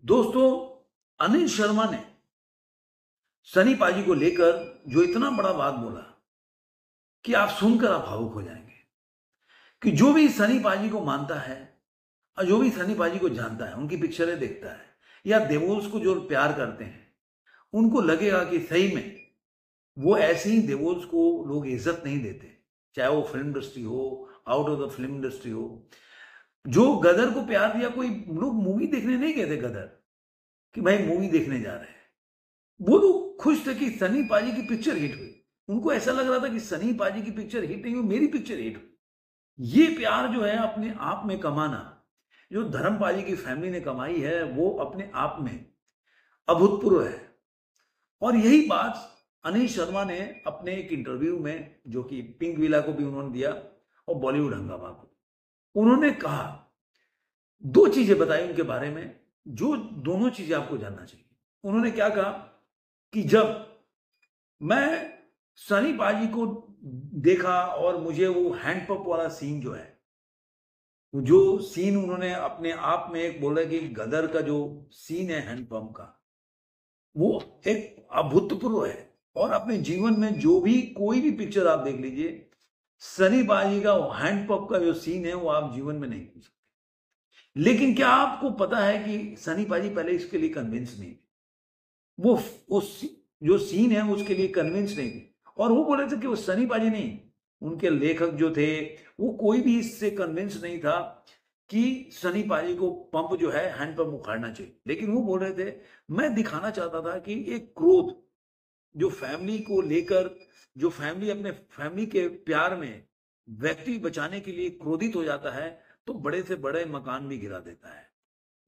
दोस्तों, अनिल शर्मा ने सनी पाजी को लेकर जो इतना बड़ा बात बोला कि आप सुनकर आप भावुक हो जाएंगे। कि जो भी सनी पाजी को मानता है और जो भी सनी पाजी को जानता है, उनकी पिक्चरें देखता है या देवोल्स को जो प्यार करते हैं, उनको लगेगा कि सही में वो ऐसे ही देवोल्स को लोग इज्जत नहीं देते, चाहे वो फिल्म इंडस्ट्री हो, out of the film industry हो। जो गदर को प्यार दिया, कोई लोग मूवी देखने नहीं गए थे गदर कि भाई मूवी देखने जा रहे हैं। वो लोग खुश थे कि सनी पाजी की पिक्चर हिट हुई। उनको ऐसा लग रहा था कि सनी पाजी की पिक्चर हिट नहीं हुई, मेरी पिक्चर हिट हुई। ये प्यार जो है अपने आप में कमाना, जो धर्म पाजी की फैमिली ने कमाई है, वो अपने आप में अभूतपूर्व है। और यही बात अनिल शर्मा ने अपने एक इंटरव्यू में, जो कि पिंक विला को भी उन्होंने दिया और बॉलीवुड हंगामा को, उन्होंने कहा, दो चीजें बताई उनके बारे में, जो दोनों चीजें आपको जानना चाहिए। उन्होंने क्या कहा कि जब मैं सनी पाजी को देखा और मुझे वो हैंडपंप वाला सीन जो है, जो सीन उन्होंने अपने आप में एक बोला कि गदर का जो सीन है हैंडपंप का, वो एक अभूतपूर्व है। और अपने जीवन में जो भी कोई भी पिक्चर आप देख लीजिए, सनी पाजी का हैंडपंप का जो सीन है वो आप जीवन में नहीं भूल सकते। लेकिन क्या आपको पता है कि सनी पाजी पहले इसके लिए कन्विंस नहीं थे। वो उस जो सीन है उसके लिए कन्विंस नहीं थे, और वो बोले थे कि वो सनी पाजी नहीं, उनके लेखक जो थे वो कोई भी इससे कन्विंस नहीं था कि सनी पाजी को पंप जो है हैंड पंप उखाड़ना चाहिए। लेकिन वो बोल रहे थे, मैं दिखाना चाहता था कि एक क्रोध जो फैमिली को लेकर, जो फैमिली अपने फैमिली के प्यार में व्यक्ति बचाने के लिए क्रोधित हो जाता है, तो बड़े से बड़े मकान भी गिरा देता है।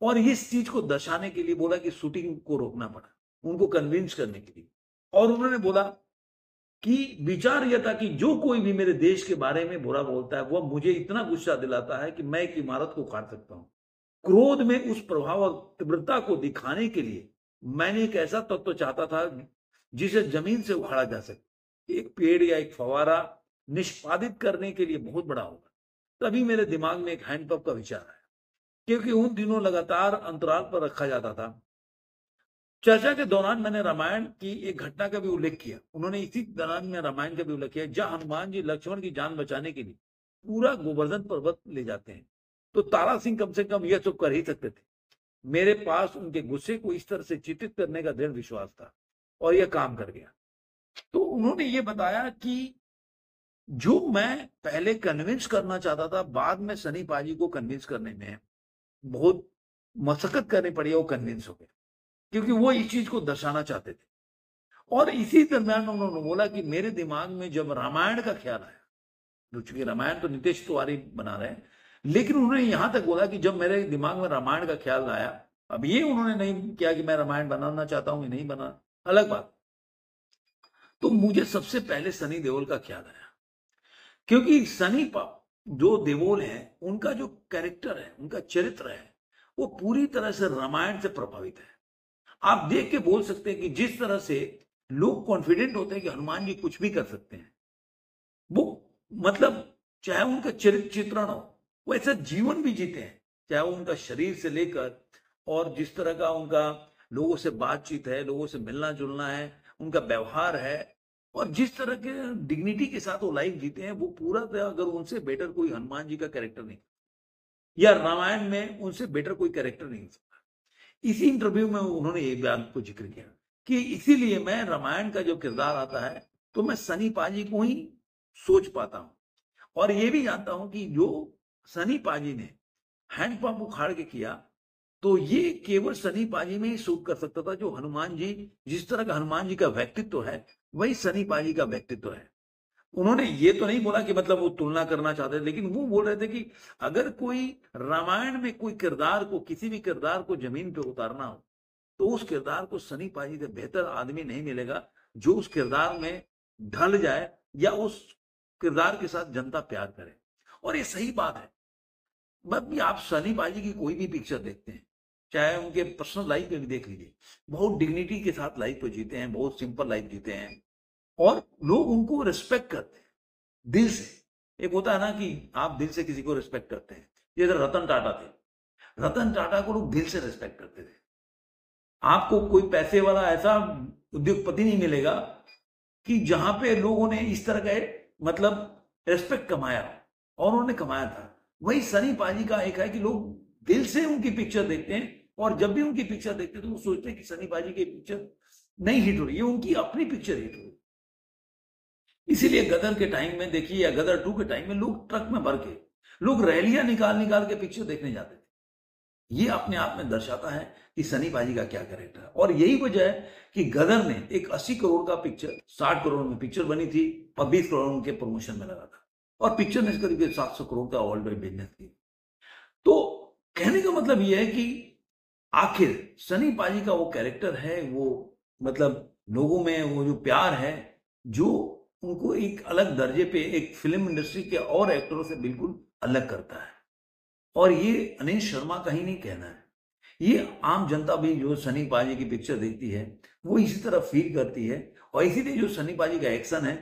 और इस चीज को दर्शाने के लिए बोला कि शूटिंग को रोकना पड़ा, उनको कन्विंस करने के लिए। और उन्होंने बोला कि विचार यह था कि जो कोई भी मेरे देश के बारे में बुरा बोलता है, वह मुझे इतना गुस्सा दिलाता है कि मैं एक इमारत को काट सकता हूं। क्रोध में उस प्रभाव और तीव्रता को दिखाने के लिए मैंने एक ऐसा तत्व चाहता था जिसे जमीन से उखाड़ा जा सके। एक पेड़ या एक फवारा निष्पादित करने के लिए बहुत बड़ा होगा। तभी मेरे दिमाग में एक हैंडपंप का विचार आया, क्योंकि उन दिनों लगातार अंतराल पर रखा जाता था। चर्चा के दौरान मैंने रामायण की एक घटना का भी उल्लेख किया। उन्होंने इसी दौरान में रामायण का भी उल्लेख किया, जहां हनुमान जी लक्ष्मण की जान बचाने के लिए पूरा गोवर्धन पर्वत ले जाते हैं। तो तारा सिंह कम से कम यह तो कर ही सकते थे। मेरे पास उनके गुस्से को इस तरह से चित्रित करने का दृढ़ विश्वास था, और यह काम कर गया। तो उन्होंने ये बताया कि जो मैं पहले कन्विंस करना चाहता था, बाद में सनी पाजी को कन्विंस करने में बहुत मशक्कत करनी पड़ी, वो कन्विंस हो गए, क्योंकि वो इस चीज को दर्शाना चाहते थे। और इसी दरमियान उन्होंने बोला कि मेरे दिमाग में जब रामायण का ख्याल आया, चूंकि रामायण तो नितेश तिवारी बना रहे हैं, लेकिन उन्होंने यहां तक बोला कि जब मेरे दिमाग में रामायण का ख्याल आया, अब ये उन्होंने नहीं किया कि मैं रामायण बनाना चाहता हूं, नहीं बना, अलग बात, तो मुझे सबसे पहले सनी देओल का ख्याल आया। क्योंकि जो देओल है, उनका जो कैरेक्टर है, उनका चरित्र है, वो पूरी तरह से रामायण से प्रभावित है। आप देख के बोल सकते हैं कि जिस तरह से लोग कॉन्फिडेंट होते हैं कि हनुमान जी कुछ भी कर सकते हैं, वो मतलब चाहे उनका चरित्र चित्रण हो, वो ऐसा जीवन भी जीते हैं, चाहे वो उनका शरीर से लेकर और जिस तरह का उनका लोगों से बातचीत है, लोगों से मिलना जुलना है, उनका व्यवहार है, और जिस तरह के डिग्निटी के साथ वो लाइफ जीते हैं, वो पूरा तरह अगर उनसे बेटर कोई हनुमान जी का कैरेक्टर नहीं, या रामायण में उनसे बेटर कोई कैरेक्टर नहीं हो सकता। इसी इंटरव्यू में उन्होंने ये बात को जिक्र किया कि इसीलिए मैं रामायण का जो किरदार आता है, तो मैं सनी पाजी को ही सोच पाता हूं, और ये भी जानता हूं कि जो सनी पाजी ने हैंडपंप उखाड़ के किया, तो ये केवल सनी पाजी में ही सूट कर सकता था। जो हनुमान जी, जिस तरह का हनुमान जी का व्यक्तित्व है, वही सनी पाजी का व्यक्तित्व है। उन्होंने ये तो नहीं बोला कि मतलब वो तुलना करना चाहते थे, लेकिन वो बोल रहे थे कि अगर कोई रामायण में कोई किरदार को, किसी भी किरदार को जमीन पे उतारना हो, तो उस किरदार को सनी पाजी से बेहतर आदमी नहीं मिलेगा जो उस किरदार में ढल जाए, या उस किरदार के साथ जनता प्यार करे। और ये सही बात है। भी आप सनी पाजी की कोई भी पिक्चर देखते हैं, चाहे उनके पर्सनल लाइफ में भी देख लीजिए, बहुत डिग्निटी के साथ लाइफ को जीते हैं, बहुत सिंपल लाइफ जीते हैं, और लोग उनको रिस्पेक्ट करते हैं दिल से। एक होता है ना कि आप दिल से किसी को रिस्पेक्ट करते हैं, जैसे रतन टाटा थे, रतन टाटा को लोग दिल से रिस्पेक्ट करते थे। आपको कोई पैसे वाला ऐसा उद्योगपति नहीं मिलेगा कि जहां पे लोगों ने इस तरह का मतलब रेस्पेक्ट कमाया, और उन्होंने कमाया था। वही सनी पाजी का एक है कि लोग दिल से उनकी पिक्चर देखते हैं, और जब भी उनकी पिक्चर देखते हैं तो वो सोचते हैं कि सनी पाजी की पिक्चर नहीं हिट हो रही है, उनकी अपनी पिक्चर हिट हो रही है। इसीलिए गदर के टाइम में देखिए, या गदर 2 के टाइम में लोग ट्रक में भर के लोग रैलियां निकाल निकाल के पिक्चर देखने जाते थे। ये अपने आप में दर्शाता है कि सनी पाजी का क्या कैरेक्टर है। और यही वजह है कि गदर ने एक 80 करोड़ का पिक्चर 60 करोड़ में पिक्चर बनी थी, और 20 करोड़ उनके प्रमोशन में लगा था, और पिक्चर ने करीब 700 करोड़ का वर्ल्ड वाइड बिजनेस की। तो कहने का मतलब यह है कि आखिर सनी पाजी का वो कैरेक्टर है, वो मतलब लोगों में वो जो प्यार है, जो उनको एक अलग दर्जे पे एक फिल्म इंडस्ट्री के और एक्टरों से बिल्कुल अलग करता है। और ये अनिल शर्मा का ही नहीं कहना है, ये आम जनता भी जो सनी पाजी की पिक्चर देखती है वो इसी तरह फील करती है। और इसीलिए जो सनी पाजी का एक्शन है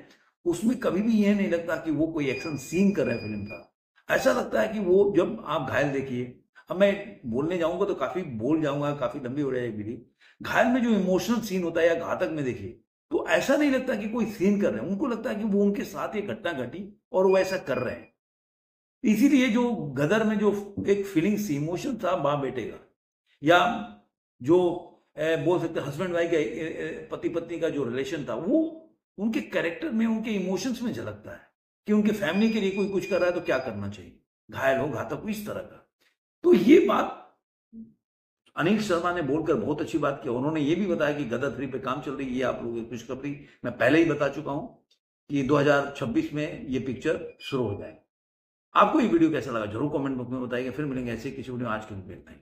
उसमें कभी भी यह नहीं लगता कि वो कोई एक्शन सीन कर रहा है फिल्म का। ऐसा लगता है कि वो, जब आप घायल देखिए, अब मैं बोलने जाऊंगा तो काफी बोल जाऊंगा, काफी लंबी हो जाएगी वीडियो। घायल में जो इमोशनल सीन होता है या घातक में देखिए, तो ऐसा नहीं लगता कि कोई सीन कर रहे हैं, उनको लगता है कि वो उनके साथ ये घटना घटी और वो ऐसा कर रहे हैं। इसीलिए जो गदर में जो एक फीलिंग्स इमोशन था बाप बेटे का, या जो बोल सकते हस्बैंड वाइफ का, पति पत्नी का जो रिलेशन था, वो उनके कैरेक्टर में, उनके इमोशंस में झलकता है कि उनके फैमिली के लिए कोई कुछ कर रहा है तो क्या करना चाहिए, घायल हो घातक हो, इस तरह का। तो ये बात अनिल शर्मा ने बोलकर बहुत अच्छी बात की। उन्होंने ये भी बताया कि गदर 3 पे काम चल रही है। ये आप लोगों की खुशखबरी मैं पहले ही बता चुका हूं कि 2026 में ये पिक्चर शुरू हो जाएगी। आपको ये वीडियो कैसा लगा जरूर कमेंट बॉक्स में बताइएगा। फिर मिलेंगे ऐसे किसी वीडियो, आज के लिए इतना ही।